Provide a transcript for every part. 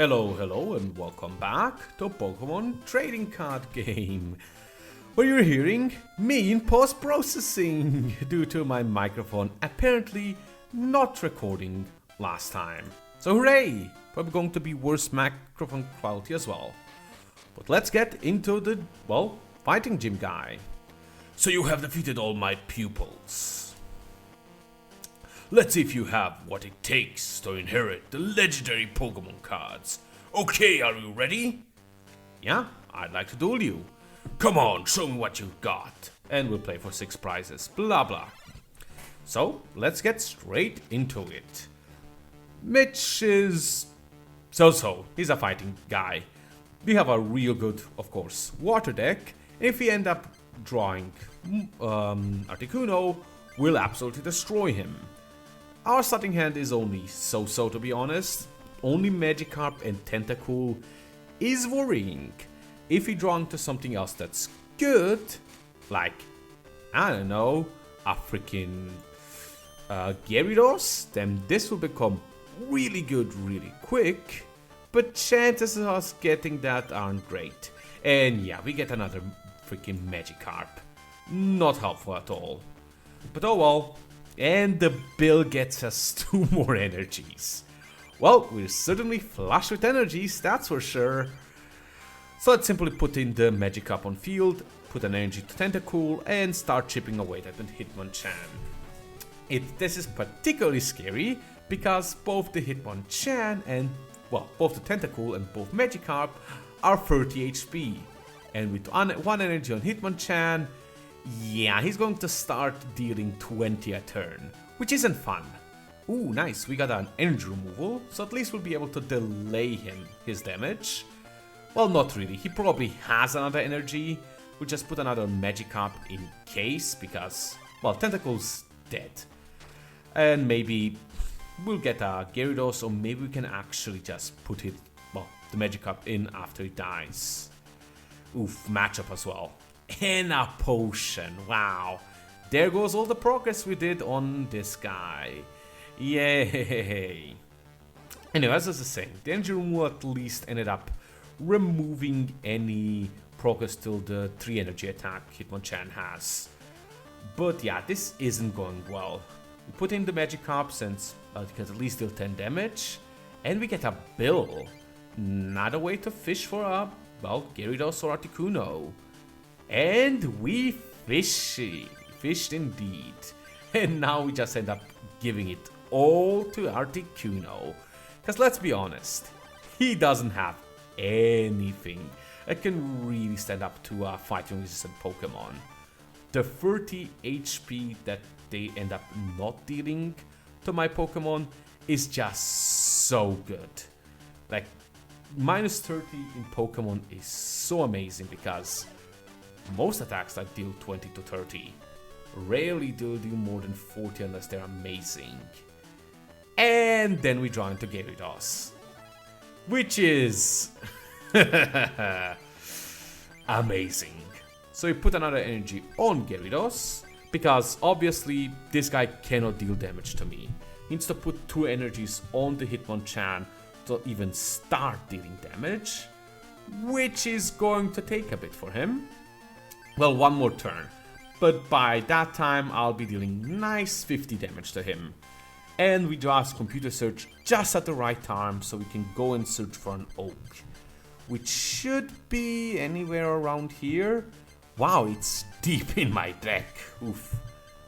Hello, and welcome back to Pokémon Trading Card Game, where you're hearing me in post-processing due to my microphone apparently not recording last time. So hooray! Probably going to be worse microphone quality as well. But let's get into the, fighting gym guy. So you have defeated all my pupils. Let's see if you have what it takes to inherit the legendary Pokémon cards. Okay, are you ready? Yeah, I'd like to duel you. Come on, show me what you've got. And we'll play for 6 prizes, blah blah. So, let's get straight into it. Mitch is so-so, he's a fighting guy. We have a real good, of course, water deck. If we end up drawing Articuno, we'll absolutely destroy him. Our starting hand is only so-so, to be honest. Only Magikarp and Tentacool is worrying. If we draw into something else that's good, like, I don't know, a freaking Gyarados, then this will become really good really quick, but chances of us getting that aren't great. And yeah, we get another freaking Magikarp. Not helpful at all. But oh well. And the bill gets us 2 more energies. Well, we're certainly flush with energies, that's for sure. So let's simply put in the Magikarp on field, put an energy to Tentacool, and start chipping away at the Hitmonchan. This is particularly scary because both the Hitmonchan and, both the Tentacool and both Magikarp are 30 HP. And with 1 energy on Hitmonchan, yeah, he's going to start dealing 20 a turn, which isn't fun. Ooh, nice, we got an energy removal, so at least we'll be able to delay his damage. Well, not really, he probably has another energy. We'll just put another Magikarp in case, because, Tentacool's dead. And maybe we'll get a Gyarados, or maybe we can actually just put the Magikarp in after he dies. Oof, matchup as well. And a potion, wow. There goes all the progress we did on this guy. Yay. Anyway, as I was saying, the energy removal at least ended up removing any progress till the 3 energy attack Hitmonchan has. But yeah, this isn't going well. We put in the Magikarp since it can at least deal 10 damage. And we get a bill. Not a way to fish for a, Gyarados or Articuno. And we fished indeed. And now we just end up giving it all to Articuno. Because let's be honest, he doesn't have anything that can really stand up to a fighting resistant Pokemon. The 30 HP that they end up not dealing to my Pokemon is just so good. Like, minus 30 in Pokemon is so amazing because most attacks that deal 20 to 30 rarely do more than 40 unless they're amazing. And then we draw into Gyarados, which is amazing. So we put another energy on Gyarados because obviously this guy cannot deal damage to me. He needs to put 2 energies on the Hitmonchan to even start dealing damage, which is going to take a bit for him. Well, 1 more turn, but by that time I'll be dealing nice 50 damage to him. And we draw computer search just at the right time so we can go and search for an oak, which should be anywhere around here. Wow, it's deep in my deck, oof.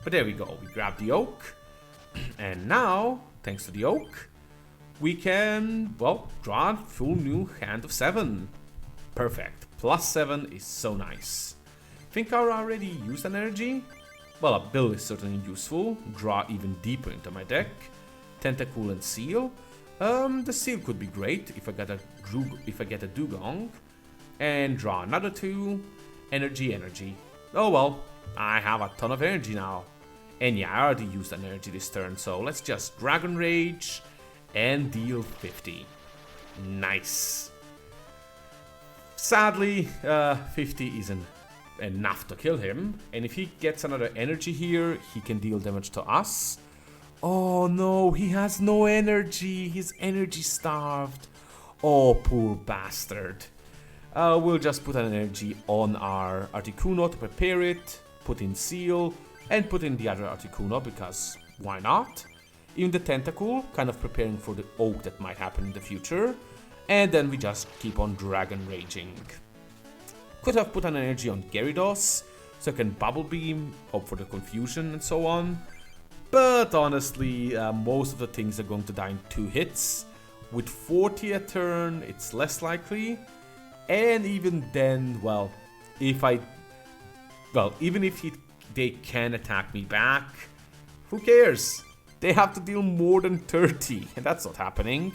But there we go, we grab the oak, and now, thanks to the oak, we can, draw a full new hand of 7. Perfect, +7 is so nice. Think I already used an energy? Well, a bill is certainly useful. Draw even deeper into my deck. Tentacool and Seal. The Seal could be great if I get a Dugong. And draw another 2. Energy. Oh well, I have a ton of energy now. And yeah, I already used an energy this turn, so let's just Dragon Rage and deal 50. Nice. Sadly, 50 isn't enough to kill him, and if he gets another energy here, he can deal damage to us. Oh no, he has no energy, he's energy starved. Oh, poor bastard. We'll just put an energy on our Articuno to prepare it, put in Seal, and put in the other Articuno because why not? Even the Tentacool, kind of preparing for the Oak that might happen in the future. And then we just keep on Dragon Raging. Could have put an energy on Gyarados, so I can Bubble Beam, hope for the confusion and so on. But honestly, most of the things are going to die in 2 hits. With 40 a turn, it's less likely. And even then, well, even if they can attack me back, who cares? They have to deal more than 30, and that's not happening.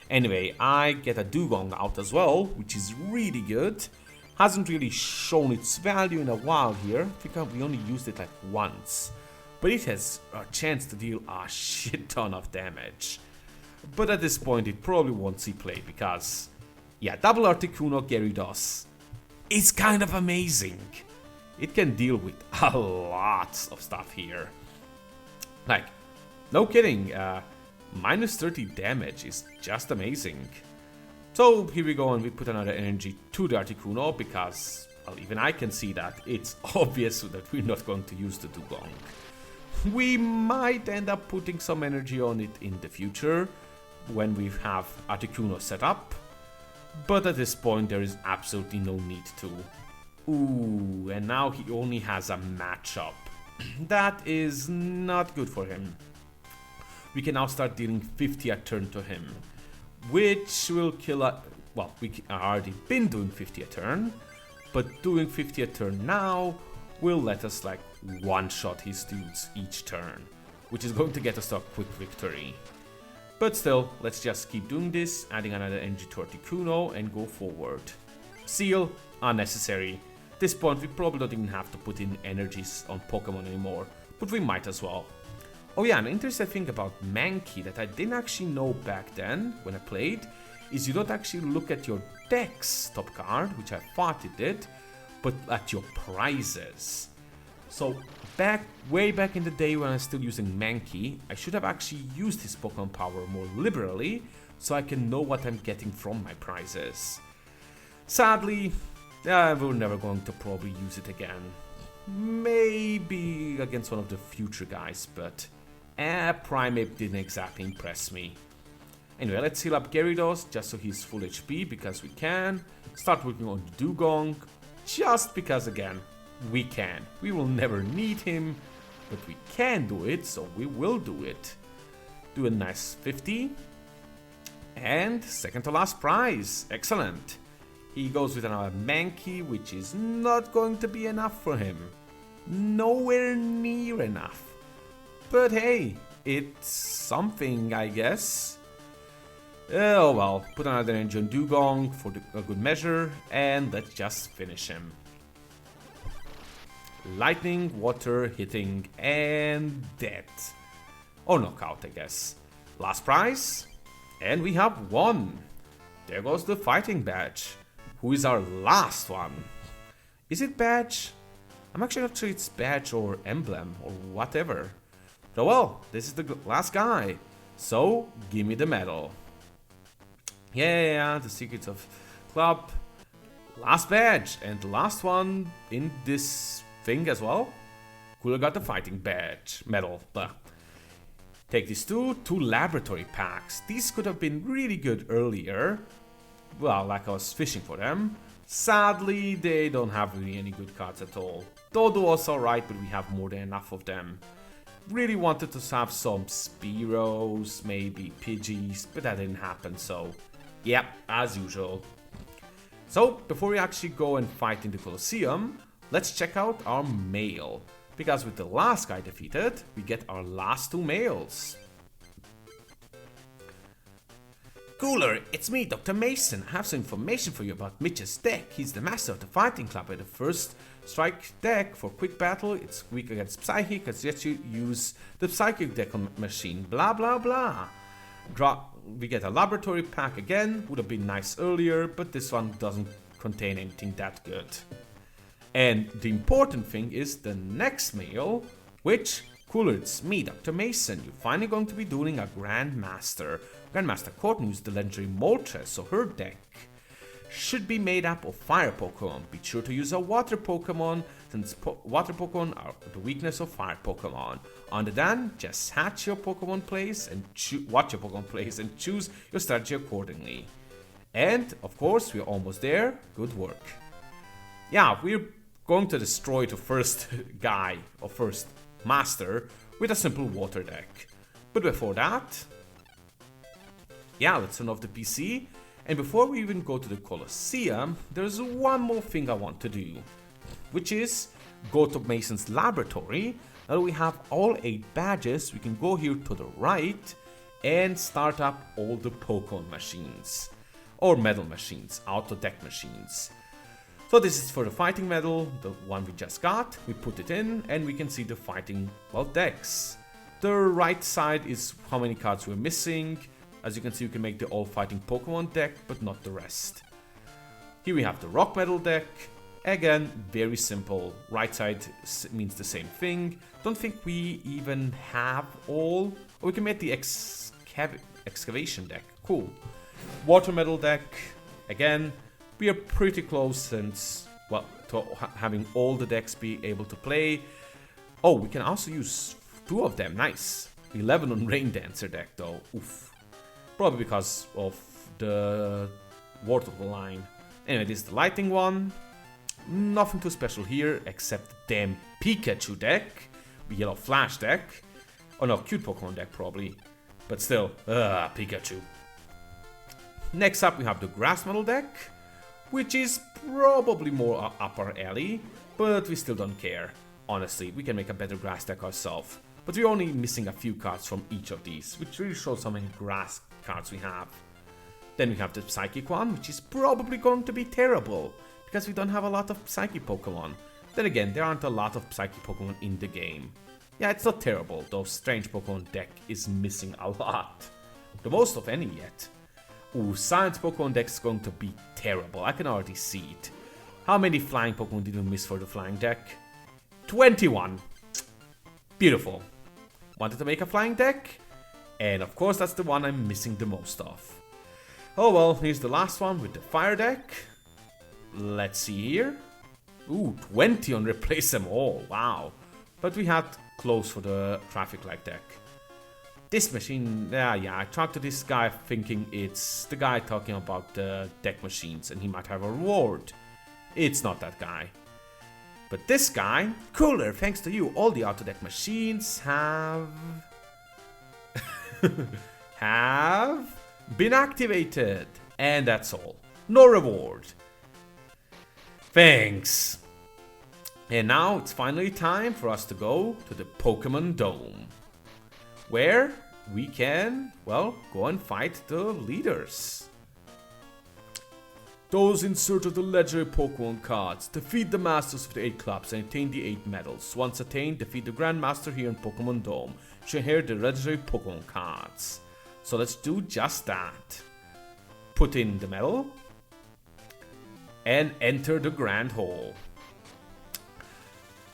Anyway, I get a Dugong out as well, which is really good. Hasn't really shown its value in a while here. I think we only used it like once. But it has a chance to deal a shit ton of damage. But at this point, it probably won't see play because, yeah, double Articuno Gyarados is kind of amazing. It can deal with a lot of stuff here. Like, no kidding, minus 30 damage is just amazing. So here we go and we put another energy to the Articuno because, well, even I can see that it's obvious that we're not going to use the Dugong. We might end up putting some energy on it in the future when we have Articuno set up, but at this point there is absolutely no need to. Ooh, and now he only has a matchup. That is not good for him. We can now start dealing 50 a turn to him, which will kill a... Well, we already been doing 50 a turn, but doing 50 a turn now will let us like one-shot his dudes each turn, which is going to get us to a quick victory. But still, let's just keep doing this, adding another energy to Articuno and go forward. Seal, unnecessary. At this point, we probably don't even have to put in energies on Pokemon anymore, but we might as well. Oh yeah, an interesting thing about Mankey that I didn't actually know back then when I played is you don't actually look at your deck's top card, which I thought it did, but at your prizes. So way back in the day when I was still using Mankey, I should have actually used his Pokemon power more liberally so I can know what I'm getting from my prizes. Sadly, we're never going to probably use it again. Maybe against one of the future guys, but Primeape didn't exactly impress me. Anyway, let's heal up Gyarados just so he's full HP because we can. Start working on Dugong just because, again, we can. We will never need him, but we can do it, so we will do it. Do a nice 50. And second to last prize. Excellent. He goes with another Mankey, which is not going to be enough for him. Nowhere near enough. But hey, it's something, I guess. Oh well, put another energy on Dugong for a good measure, and let's just finish him. Lightning, water, hitting, and death. Or knockout, I guess. Last prize, and we have won. There goes the fighting badge. Who is our last one? Is it badge? I'm actually not sure it's badge or emblem or whatever. So well, this is the last guy. So, give me the medal. Yeah, the Secrets of Club. Last badge, and the last one in this thing as well. Cool, I got the fighting badge, medal. Blah. Take these two laboratory packs. These could have been really good earlier. Well, like I was fishing for them. Sadly, they don't have really any good cards at all. Dodo was alright, but we have more than enough of them. Really wanted to have some Spearows, maybe Pidgeys, but that didn't happen, so yeah, as usual. So, before we actually go and fight in the Colosseum, let's check out our mail. Because with the last guy defeated, we get our last 2 mails. Cooler, it's me, Dr. Mason. I have some information for you about Mitch's deck. He's the master of the fighting club with the first strike deck for quick battle. It's weak against Psychic, as yet you use the Psychic deck on machine. Blah blah blah. We get a laboratory pack again. Would have been nice earlier, but this one doesn't contain anything that good. And the important thing is the next mail, which, Cooler, it's me, Dr. Mason. You're finally going to be doing a Grandmaster. Grandmaster Courtney used the legendary Moltres, so her deck should be made up of fire Pokemon. Be sure to use a water Pokemon, since water Pokemon are the weakness of fire Pokemon. Other than, just hatch your Pokemon plays and watch your Pokemon plays and choose your strategy accordingly. And, of course, we're almost there. Good work. Yeah, we're going to destroy the first guy, or first master, with a simple water deck. But before that, yeah, let's turn off the PC. And before we even go to the Colosseum, there's one more thing I want to do, which is go to Mason's laboratory. Now we have all 8 badges, we can go here to the right and start up all the Pokemon machines, or medal machines, auto deck machines. So this is for the fighting medal, the one we just got. We put it in and we can see the fighting, well, decks. The right side is how many cards we're missing. As you can see, you can make the all-fighting Pokemon deck, but not the rest. Here we have the Rock Metal deck. Again, very simple. Right side means the same thing. Don't think we even have all. Or we can make the Excavation deck. Cool. Water Metal deck. Again, we are pretty close since, well, to having all the decks be able to play. Oh, we can also use 2 of them. Nice. 11 on Rain Dancer deck, though. Oof. Probably because of the Ward of the Line. Anyway, this is the Lightning one. Nothing too special here, except the damn Pikachu deck. Yellow Flash deck. Oh no, cute Pokemon deck probably. But still, Pikachu. Next up we have the Grass Metal deck, which is probably more up our alley, but we still don't care. Honestly, we can make a better grass deck ourselves. But we're only missing a few cards from each of these, which really shows how many grass cards we have. Then we have the Psychic one, which is probably going to be terrible, because we don't have a lot of Psychic Pokemon. Then again, there aren't a lot of Psychic Pokemon in the game. Yeah, it's not terrible, though Strange Pokemon deck is missing a lot. The most of any yet. Ooh, Science Pokemon deck is going to be terrible, I can already see it. How many Flying Pokemon did we miss for the Flying deck? 21. Beautiful. Wanted to make a Flying deck? And of course that's the one I'm missing the most of. Oh well, here's the last one with the Fire deck. Let's see here. Ooh, 20 on Replace Them All, wow. But we had close for the Traffic Light deck. This machine, yeah, I talked to this guy thinking it's the guy talking about the deck machines and he might have a reward. It's not that guy. But this guy, cooler, thanks to you, all the auto deck machines have have been activated. And that's all. No reward. Thanks. And now it's finally time for us to go to the Pokemon Dome, where we can, well, go and fight the leaders. Those in search of the legendary Pokemon cards, defeat the masters of the 8 clubs and attain the 8 medals. Once attained, defeat the Grandmaster here in Pokemon Dome. You inherit the legendary Pokemon cards. So let's do just that. Put in the medal and enter the Grand Hall.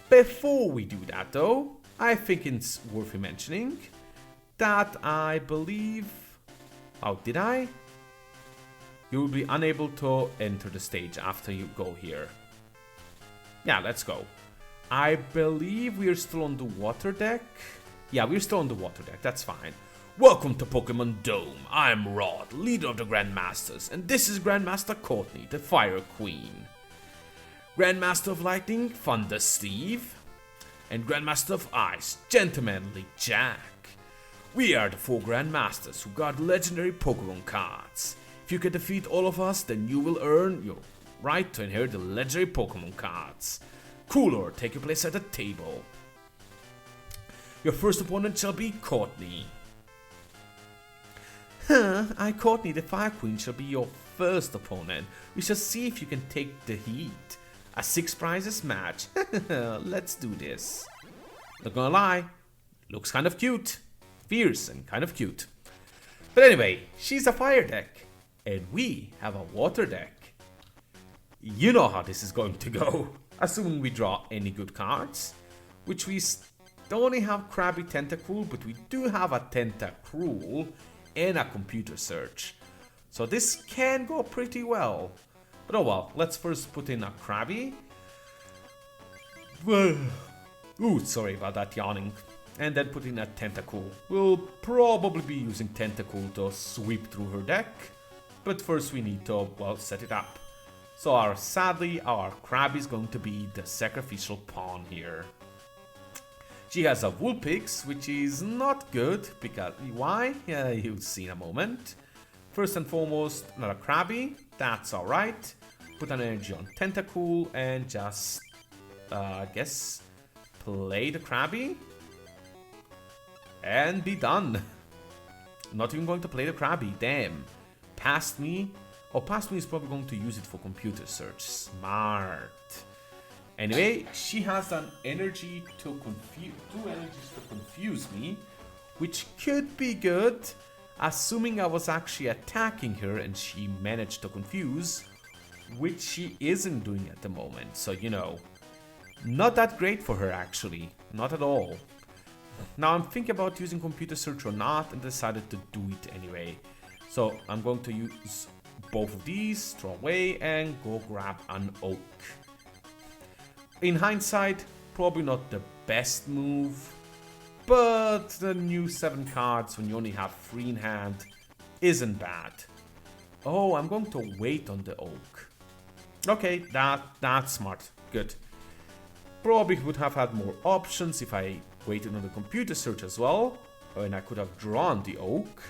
Before we do that though, I think it's worth mentioning that I believe... Oh, did I? You will be unable to enter the stage after you go here. Yeah, let's go. I believe we're still on the water deck. Yeah, we're still on the water deck, that's fine. Welcome to Pokemon Dome. I'm Rod, leader of the Grandmasters, and this is Grandmaster Courtney, the Fire Queen. Grandmaster of Lightning, Thunder Steve. And Grandmaster of Ice, Gentlemanly Jack. We are the 4 Grandmasters who got legendary Pokemon cards. If you can defeat all of us, then you will earn your right to inherit the legendary Pokemon cards. Cooler, take your place at the table. Your first opponent shall be Courtney. I, Courtney, the Fire Queen, shall be your first opponent. We shall see if you can take the heat. A 6 prizes match. Let's do this. Not gonna lie, looks kind of cute. Fierce and kind of cute. But anyway, she's a fire deck. And we have a water deck. You know how this is going to go. Assuming we draw any good cards. Which we don't only have Krabby Tentacruel, but we do have a Tentacruel. and a computer search. So this can go pretty well. But oh well, let's first put in a Krabby. Ooh, sorry about that yawning. And then put in a Tentacool. We'll probably be using Tentacool to sweep through her deck. But first we need to, well, set it up. So sadly, our Krabby is going to be the sacrificial pawn here. She has a Vulpix, which is not good, because, why? Yeah, you'll see in a moment. First and foremost, another Krabby, that's alright. Put an energy on Tentacool and just, I guess, play the Krabby. And be done. Not even going to play the Krabby, damn. Past me. Oh, past me is probably going to use it for computer search. Smart. Anyway, she has an energy to confuse, 2 energies to confuse me, which could be good, assuming I was actually attacking her and she managed to confuse, which she isn't doing at the moment. So, you know, not that great for her actually, not at all. Now I'm thinking about using computer search or not and decided to do it anyway. So I'm going to use both of these, throw away and go grab an oak. In hindsight, probably not the best move, but the new 7 cards when you only have 3 in hand isn't bad. Oh, I'm going to wait on the oak. Okay, that's smart, good. Probably would have had more options if I waited on the computer search as well, and I could have drawn the oak,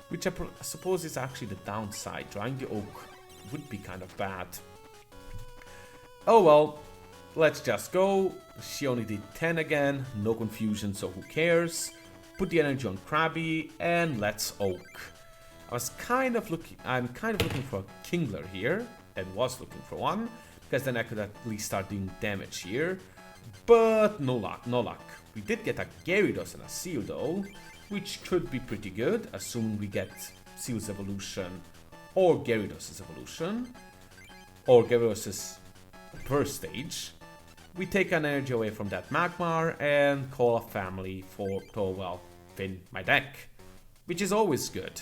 which I suppose is actually the downside. Drawing the oak would be kind of bad. Oh well, let's just go. She only did 10 again, no confusion, so who cares. Put the energy on Krabby and let's oak. I'm kind of looking for a Kingler here, and was looking for one, because then I could at least start doing damage here. But no luck, no luck. We did get a Gyarados and a Seal though, which could be pretty good, assuming we get Seal's evolution or Gyarados' evolution, or Gyarados' first stage. We take an energy away from that Magmar and call a family to, well, win my deck, which is always good,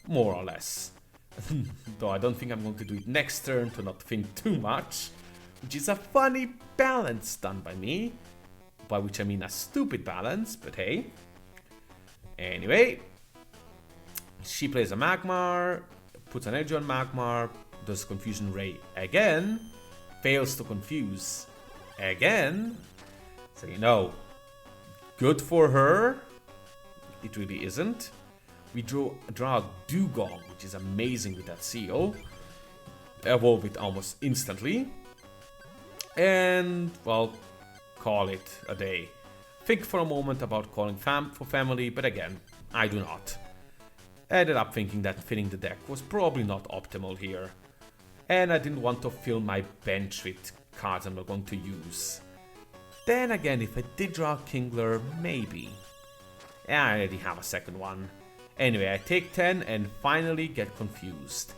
more or less. Though I don't think I'm going to do it next turn to not think too much, which is a funny balance done by me, by which I mean a stupid balance, but hey. Anyway, she plays a Magmar, puts an energy on Magmar, does Confusion Ray again, fails to confuse again, so you know, good for her, it really isn't. We draw a Dugong, which is amazing with that Seal, evolve it almost instantly, and, well, call it a day. Think for a moment about calling for family, but again, I do not. Ended up thinking that filling the deck was probably not optimal here, and I didn't want to fill my bench with cards I'm not going to use. Then again, if I did draw Kingler, maybe. Yeah, I already have a second one. Anyway, I take 10 and finally get confused.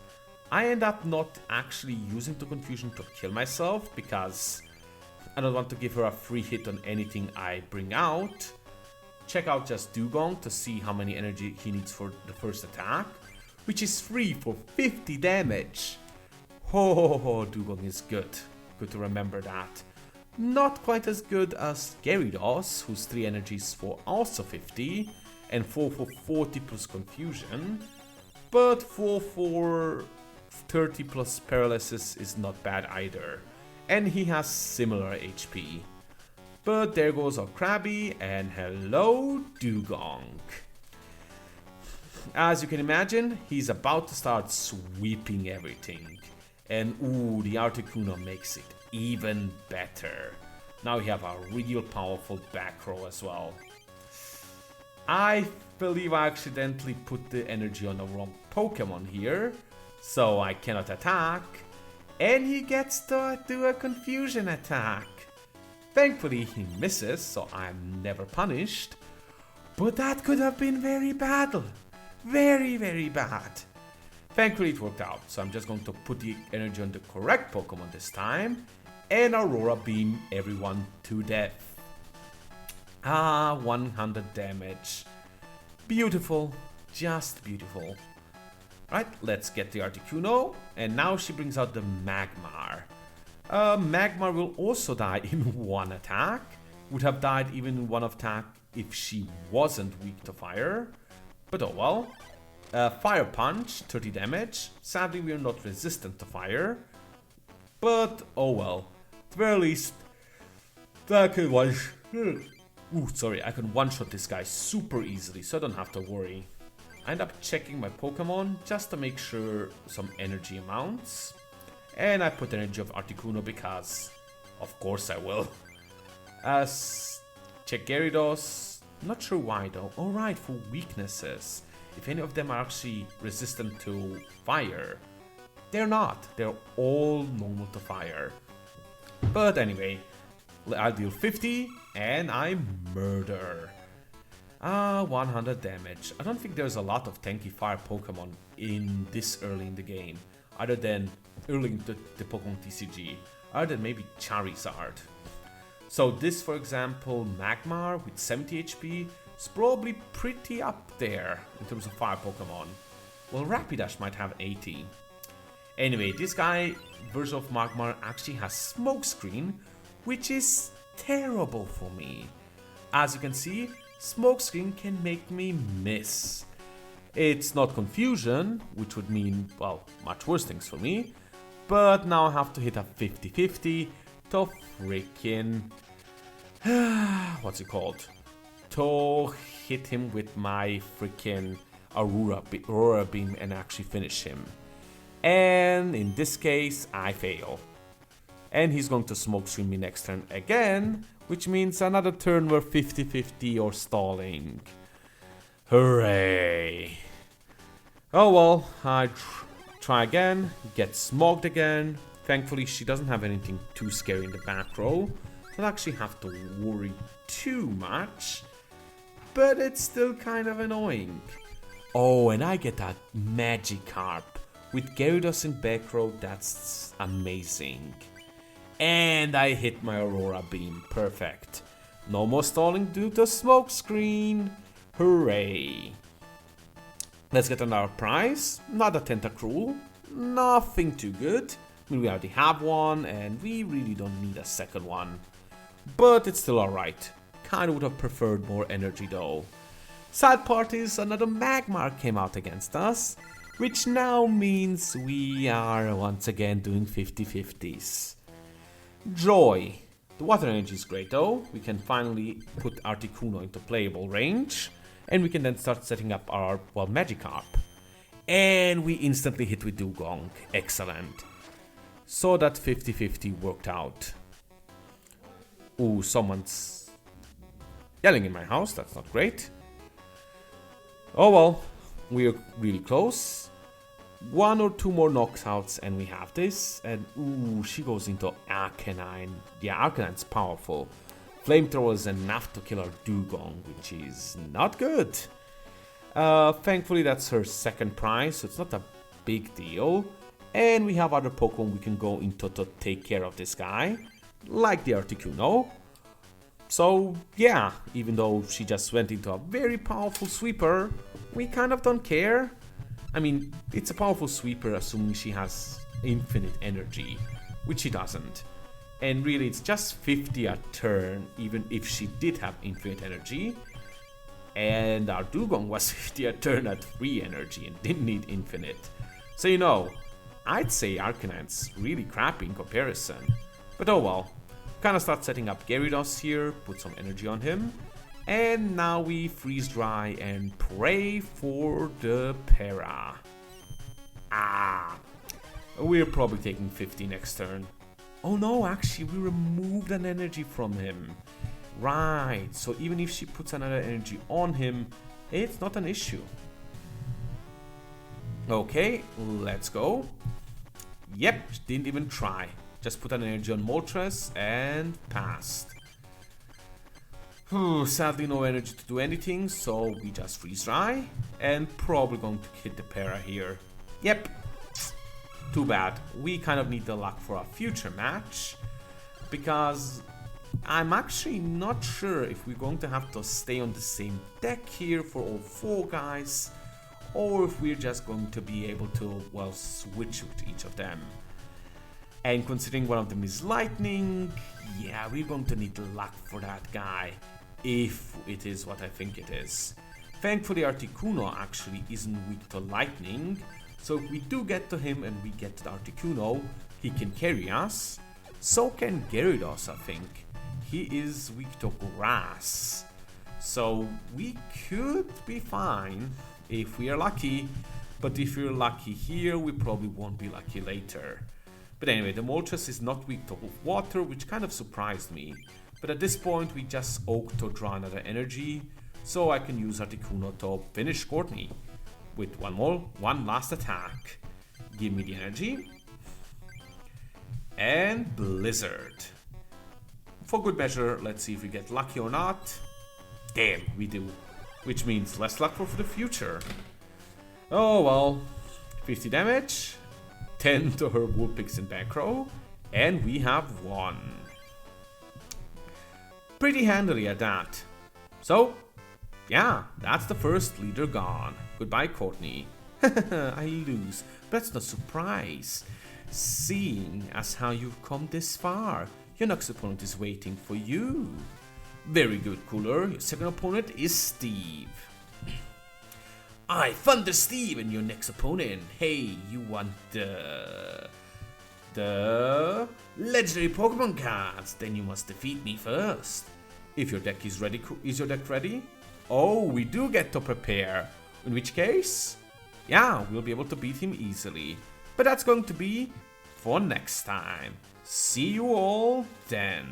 I end up not actually using the confusion to kill myself because I don't want to give her a free hit on anything I bring out. Check out just Dugong to see how many energy he needs for the first attack, which is free for 50 damage. Oh, Dugong is good. Good to remember that. Not quite as good as Gyarados, whose 3 energies for also 50, and 4 for 40 plus confusion, but 4 for 30 plus paralysis is not bad either, and he has similar HP. But there goes our Krabby, and hello Dugong. As you can imagine, he's about to start sweeping everything, and ooh, the Articuno makes it even better. Now we have a real powerful back row as well. I believe I accidentally put the energy on the wrong Pokemon here, so I cannot attack, and he gets to do a confusion attack. Thankfully he misses, so I'm never punished, but that could have been very bad. Very, very bad. Thankfully it worked out, so I'm just going to put the energy on the correct Pokemon this time, and Aurora Beam everyone to death. 100 damage. Beautiful. just beautiful. Right, let's get the Articuno, and now she brings out the Magmar. Magmar will also die in one attack. Would have died even in one attack if she wasn't weak to fire. But oh well. Fire Punch, 30 damage. Sadly, we are not resistant to fire. But oh well. At the very least, I can one-shot this guy super easily, so I don't have to worry. I end up checking my Pokemon just to make sure some energy amounts. And I put energy of Articuno because, of course I will. Check Gyarados. Not sure why though. Alright, for weaknesses. If any of them are actually resistant to fire. They're not. They're all normal to fire. But anyway, I'll deal 50 and I murder. 100 damage. I don't think there's a lot of tanky fire Pokemon in this early in the game. Other than early in the Pokémon TCG. Other than maybe Charizard. So this, for example, Magmar with 70 HP is probably pretty up there in terms of fire Pokemon. Well, Rapidash might have 80. Anyway, this guy, version of Magmar, actually has Smokescreen, which is terrible for me. As you can see, Smokescreen can make me miss. It's not Confusion, which would mean, well, much worse things for me. But now I have to hit a 50-50 to freaking... what's it called? To hit him with my freaking Aurora Beam and actually finish him. And in this case, I fail. And he's going to Smokescreen me next turn again, which means another turn where 50-50 or stalling. Hooray! Oh well, I try again, get smogged again. Thankfully, she doesn't have anything too scary in the back row. I don't actually have to worry too much. But it's still kind of annoying. Oh, and I get that Magikarp. With Gyarados in back row, that's amazing. And I hit my Aurora Beam. Perfect. No more stalling due to Smokescreen. Hooray. Let's get another prize. Not a Tentacruel. Nothing too good. I mean, we already have one and we really don't need a second one. But it's still alright. Kinda would have preferred more energy though. Sad part is another Magmar came out against us. Which now means we are once again doing 50-50s. Joy. The water energy is great though. We can finally put Articuno into playable range. And we can then start setting up our, well, Magikarp. And we instantly hit with Dugong. Excellent. So that 50-50 worked out. Ooh, someone's yelling in my house. That's not great. Oh well, we're really close. One or two more knockouts and we have this. And ooh, she goes into Arcanine. Yeah, Arcanine's powerful. Flamethrower is enough to kill our Dugong, which is not good. Thankfully, that's her second prize, so it's not a big deal. And we have other Pokemon we can go into to take care of this guy, like the Articuno. So, yeah, even though she just went into a very powerful sweeper, we kind of don't care. I mean, it's a powerful sweeper assuming she has infinite energy, which she doesn't. And really, it's just 50 a turn, even if she did have infinite energy. And our Dugong was 50 a turn at 3 energy and didn't need infinite. So, you know, I'd say Arcanine's really crappy in comparison. But oh well. Kinda start setting up Gyarados here, put some energy on him. And now we freeze dry and pray for the Para. We're probably taking 50 next turn. Oh no, actually, we removed an energy from him. Right, so even if she puts another energy on him, it's not an issue. Okay, let's go. Yep, didn't even try. Just put an energy on Moltres and passed. Sadly, no energy to do anything, so we just freeze dry. And probably going to hit the Para here. Yep. Too bad. We kind of need the luck for a future match. Because I'm actually not sure if we're going to have to stay on the same deck here for all 4 guys. or if we're just going to be able to, well, switch with each of them. And considering one of them is lightning, yeah, we're going to need luck for that guy, if it is what I think it is. Thankfully Articuno actually isn't weak to lightning, so if we do get to him and we get to the Articuno, he can carry us. So can Gyarados, I think. He is weak to grass. So we could be fine if we are lucky, but if we're lucky here, we probably won't be lucky later. But anyway, the Moltres is not weak to water, which kind of surprised me. But at this point, we just oak to draw another energy, so I can use Articuno to finish Courtney with one last attack. Give me the energy. And Blizzard. For good measure, let's see if we get lucky or not. Damn, we do. Which means less luck for the future. Oh well. 50 damage. 10 to her Woolpix and Backrow. And we have won. Pretty handily at that. So, yeah, that's the first leader gone. Goodbye, Courtney. I lose. But that's no surprise. Seeing as how you've come this far, your next opponent is waiting for you. Very good, Cooler. Your second opponent is Steve. I Thunder Steve and your next opponent. Hey, you want the legendary Pokemon cards? Then you must defeat me first. If your deck is ready, is your deck ready? Oh, we do get to prepare. In which case, yeah, we'll be able to beat him easily. But that's going to be for next time. See you all then.